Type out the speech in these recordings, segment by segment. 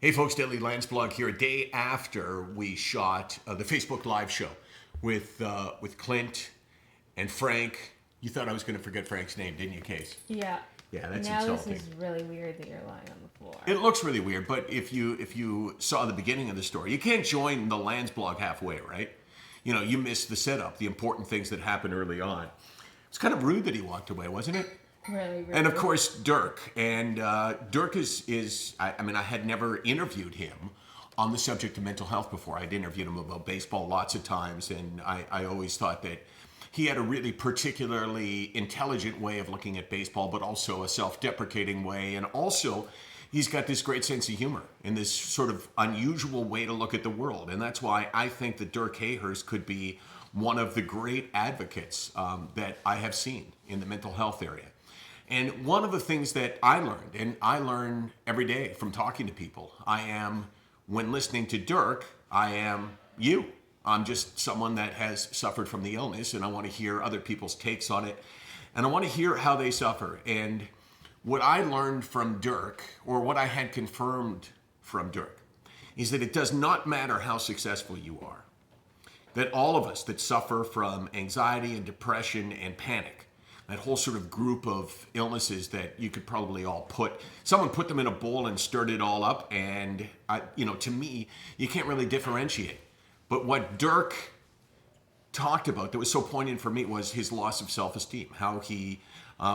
Hey folks, Daily Landsblog here. A day after we shot the Facebook Live show with Clint and Frank. You thought I was going to forget Frank's name, didn't you, Case? Yeah. Yeah, that's now insulting. This is really weird that you're lying on the floor. It looks really weird, but if you saw the beginning of the story, you can't join the Landsblog halfway, right? You know, you missed the setup, the important things that happened early on. It's kind of rude that he walked away, wasn't it? Really. And of course, Dirk. And Dirk is I mean, I had never interviewed him on the subject of mental health before. I'd interviewed him about baseball lots of times, and I always thought that he had a really particularly intelligent way of looking at baseball, but also a self-deprecating way. And also, he's got this great sense of humor and this sort of unusual way to look at the world. And that's why I think that Dirk Hayhurst could be one of the great advocates that I have seen in the mental health area. And one of the things that I learned, and I learn every day from talking to people, when listening to Dirk, I am you. I'm just someone that has suffered from the illness, and I want to hear other people's takes on it. And I want to hear how they suffer. And what I learned from Dirk, or what I had confirmed from Dirk, is that it does not matter how successful you are. That all of us that suffer from anxiety and depression and panic, that whole sort of group of illnesses that you could probably all someone put them in a bowl and stirred it all up, and to me, you can't really differentiate. But what Dirk talked about that was so poignant for me was his loss of self-esteem, how he,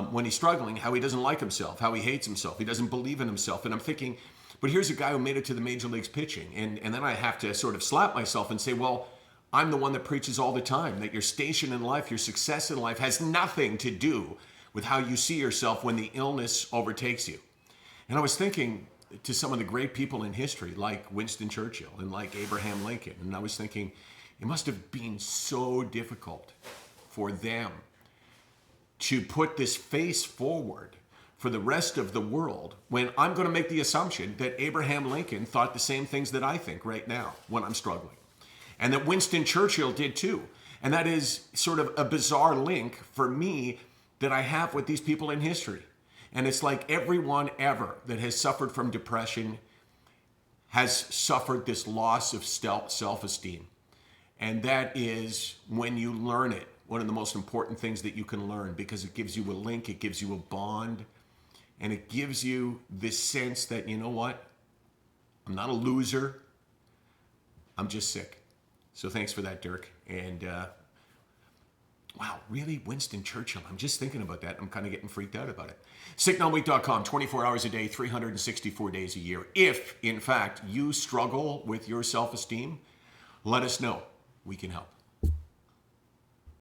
when he's struggling, how he doesn't like himself, how he hates himself, he doesn't believe in himself. And I'm thinking, but here's a guy who made it to the major leagues pitching, and then I have to sort of slap myself and say, well, I'm the one that preaches all the time that your station in life, your success in life has nothing to do with how you see yourself when the illness overtakes you. And I was thinking to some of the great people in history, like Winston Churchill and like Abraham Lincoln, and I was thinking it must have been so difficult for them to put this face forward for the rest of the world when I'm going to make the assumption that Abraham Lincoln thought the same things that I think right now when I'm struggling. And that Winston Churchill did too. And that is sort of a bizarre link for me that I have with these people in history. And it's like everyone ever that has suffered from depression has suffered this loss of self-esteem. And that is, when you learn it, one of the most important things that you can learn, because it gives you a link, it gives you a bond, and it gives you this sense that, you know what? I'm not a loser. I'm just sick. So thanks for that, Dirk. And wow, really, Winston Churchill? I'm just thinking about that. I'm kind of getting freaked out about it. SickNotWeak.com, 24 hours a day, 364 days a year. If, in fact, you struggle with your self-esteem, let us know. We can help.